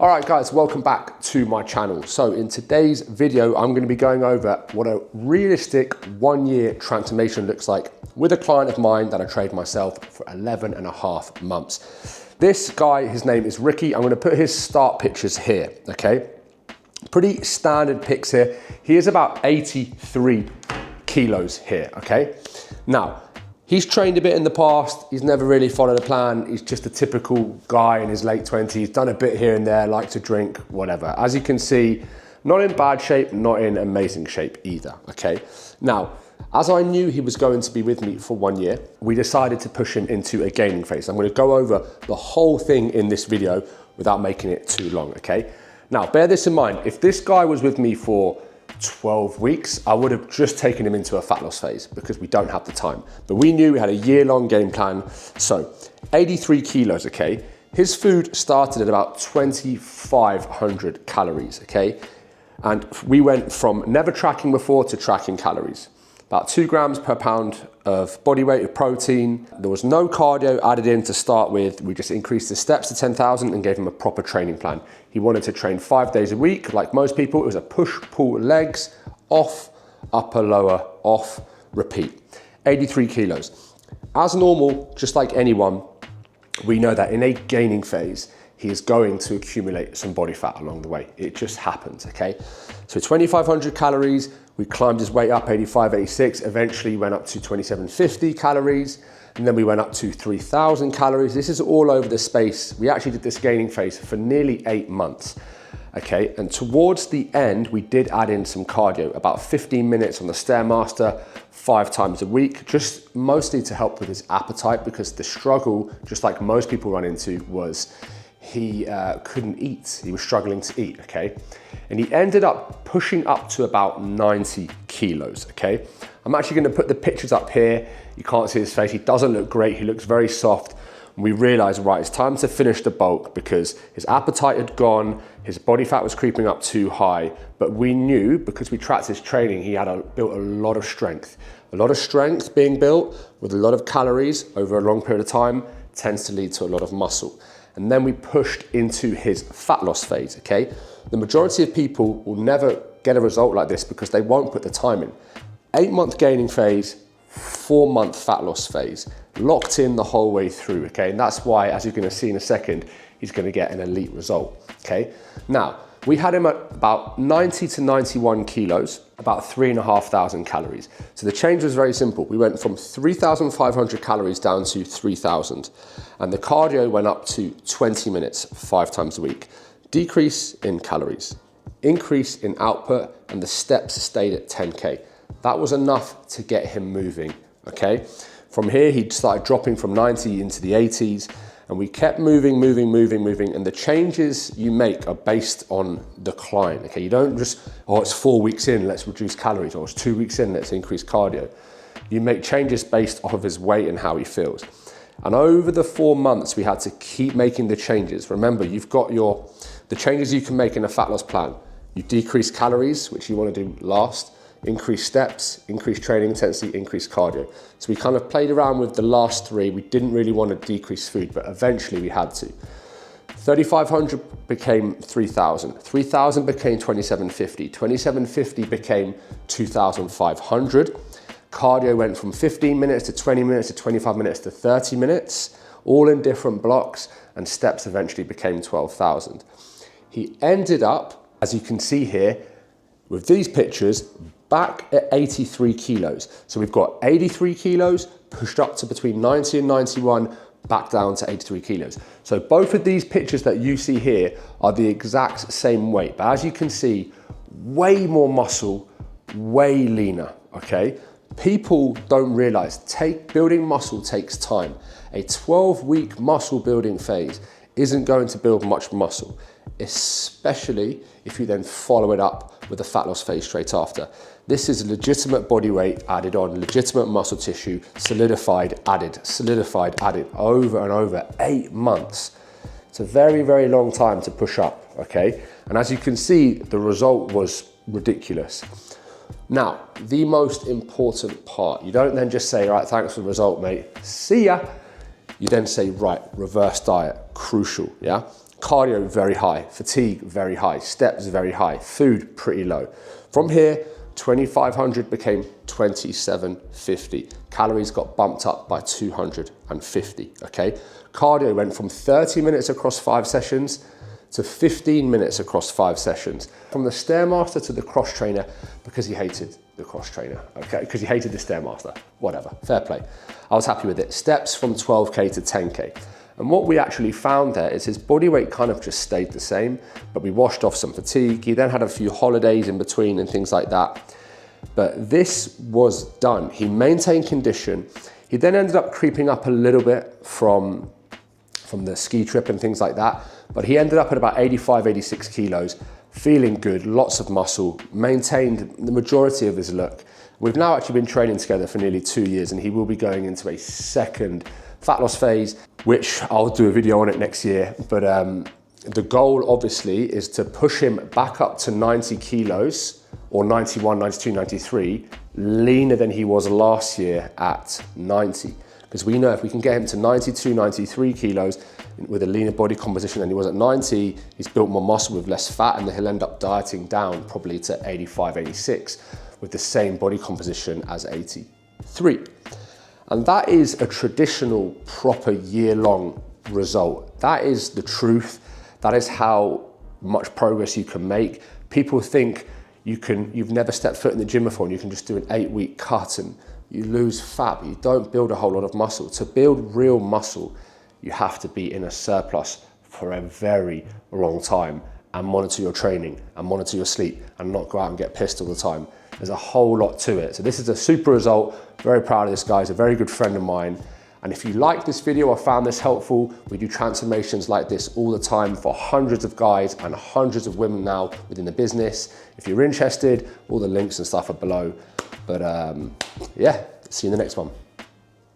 All right guys, welcome back to my channel. So in today's video, I'm going to be going over what a realistic 1 year transformation looks like with a client of mine that I trained myself for 11.5 months. This guy, his name is Ricky. I'm going to put his start pictures here, okay? Pretty standard pics here. He is about 83 kilos here, okay? Now, he's trained a bit in the past. He's never really followed a plan. He's just a typical guy in his late 20s, done a bit here and there, likes to drink, whatever. As you can see, not in bad shape, not in amazing shape either, okay? Now, as I knew he was going to be with me for 1 year, we decided to push him into a gaining phase. I'm gonna go over the whole thing in this video without making it too long, okay? Now, bear this in mind. If this guy was with me for 12 weeks, I would have just taken him into a fat loss phase because we don't have the time. But we knew we had a year-long game plan. So 83 kilos, okay? His food started at about 2,500 calories, okay? And we went from never tracking before to tracking calories. About 2 grams per pound of body weight of protein. There was no cardio added in to start with. We just increased the steps to 10,000 and gave him a proper training plan. He wanted to train 5 days a week. Like most people, it was a push, pull, legs, off, upper, lower, off, repeat. 83 kilos. As normal, just like anyone, we know that in a gaining phase, he is going to accumulate some body fat along the way. It just happens, okay? So 2,500 calories, we climbed his weight up, 85, 86, eventually went up to 2,750 calories, and then we went up to 3,000 calories. This is all over the space. We actually did this gaining phase for nearly 8 months, okay? And towards the end, we did add in some cardio, about 15 minutes on the Stairmaster, 5 times a week, just mostly to help with his appetite, because the struggle, just like most people run into, was he couldn't eat. He was struggling to eat, okay? And he ended up pushing up to about 90 kilos, okay? I'm actually gonna put the pictures up here. You can't see his face. He doesn't look great. He looks very soft. And we realized, right, it's time to finish the bulk because his appetite had gone, his body fat was creeping up too high, but we knew, because we tracked his training, he had built a lot of strength. A lot of strength being built with a lot of calories over a long period of time tends to lead to a lot of muscle. And then we pushed into his fat loss phase, okay? The majority of people will never get a result like this because they won't put the time in. 8-month gaining phase, 4-month fat loss phase, locked in the whole way through, okay? And that's why, as you're gonna see in a second, he's gonna get an elite result, okay? Now, we had him at about 90 to 91 kilos, about 3,500 calories. So the change was very simple. We went from 3,500 calories down to 3,000. And the cardio went up to 20 minutes, 5 times a week. Decrease in calories, increase in output, and the steps stayed at 10K. That was enough to get him moving, okay? From here, he started dropping from 90 into the 80s, and we kept moving, and the changes you make are based on the client, okay? You don't just, oh, it's 4 weeks in, let's reduce calories, or it's 2 weeks in, let's increase cardio. You make changes based off of his weight and how he feels. And over the 4 months, we had to keep making the changes. Remember, you've got the changes you can make in a fat loss plan. You decrease calories, which you want to do last, increase steps, increase training intensity, increase cardio. So we kind of played around with the last 3. We didn't really want to decrease food, but eventually we had to. 3,500 became 3,000. 3,000 became 2,750. 2,750 became 2,500. Cardio went from 15 minutes to 20 minutes to 25 minutes to 30 minutes, all in different blocks, and steps eventually became 12,000. He ended up, as you can see here, with these pictures, back at 83 kilos. So we've got 83 kilos, pushed up to between 90 and 91, back down to 83 kilos. So both of these pictures that you see here are the exact same weight, but as you can see, way more muscle, way leaner, okay? People don't realize building muscle takes time. A 12-week muscle building phase isn't going to build much muscle, especially if you then follow it up with a fat loss phase straight after. This is legitimate body weight added on, legitimate muscle tissue, solidified, added, over and over, 8 months. It's a very, very long time to push up, okay? And as you can see, the result was ridiculous. Now, the most important part, you don't then just say, right, thanks for the result, mate, see ya. You then say, right, reverse diet, crucial, yeah? Cardio very high, fatigue very high, steps very high, food pretty low. From here, 2,500 became 2,750. Calories got bumped up by 250, okay? Cardio went from 30 minutes across 5 sessions to 15 minutes across 5 sessions. From the Stairmaster to the cross trainer, because he hated the cross trainer, okay? Because he hated the Stairmaster, whatever, fair play. I was happy with it. Steps from 12K to 10K. And what we actually found there is his body weight kind of just stayed the same, but we washed off some fatigue. He then had a few holidays in between and things like that. But this was done. He maintained condition. He then ended up creeping up a little bit from the ski trip and things like that. But he ended up at about 85, 86 kilos, feeling good, lots of muscle, maintained the majority of his look. We've now actually been training together for nearly 2 years, and he will be going into a second fat loss phase, which I'll do a video on it next year. But the goal obviously is to push him back up to 90 kilos or 91, 92, 93, leaner than he was last year at 90. Because we know if we can get him to 92, 93 kilos with a leaner body composition than he was at 90, he's built more muscle with less fat, and then he'll end up dieting down probably to 85, 86 with the same body composition as 83. And that is a traditional, proper year-long result. That is the truth. That is how much progress you can make. People think you've never stepped foot in the gym before and you can just do an 8-week cut and you lose fat, but you don't build a whole lot of muscle. To build real muscle, you have to be in a surplus for a very long time and monitor your training and monitor your sleep and not go out and get pissed all the time. There's a whole lot to it. So this is a super result. Very proud of this guy. He's a very good friend of mine. And if you like this video or found this helpful, we do transformations like this all the time for hundreds of guys and hundreds of women now within the business. If you're interested, all the links and stuff are below. But yeah, see you in the next one.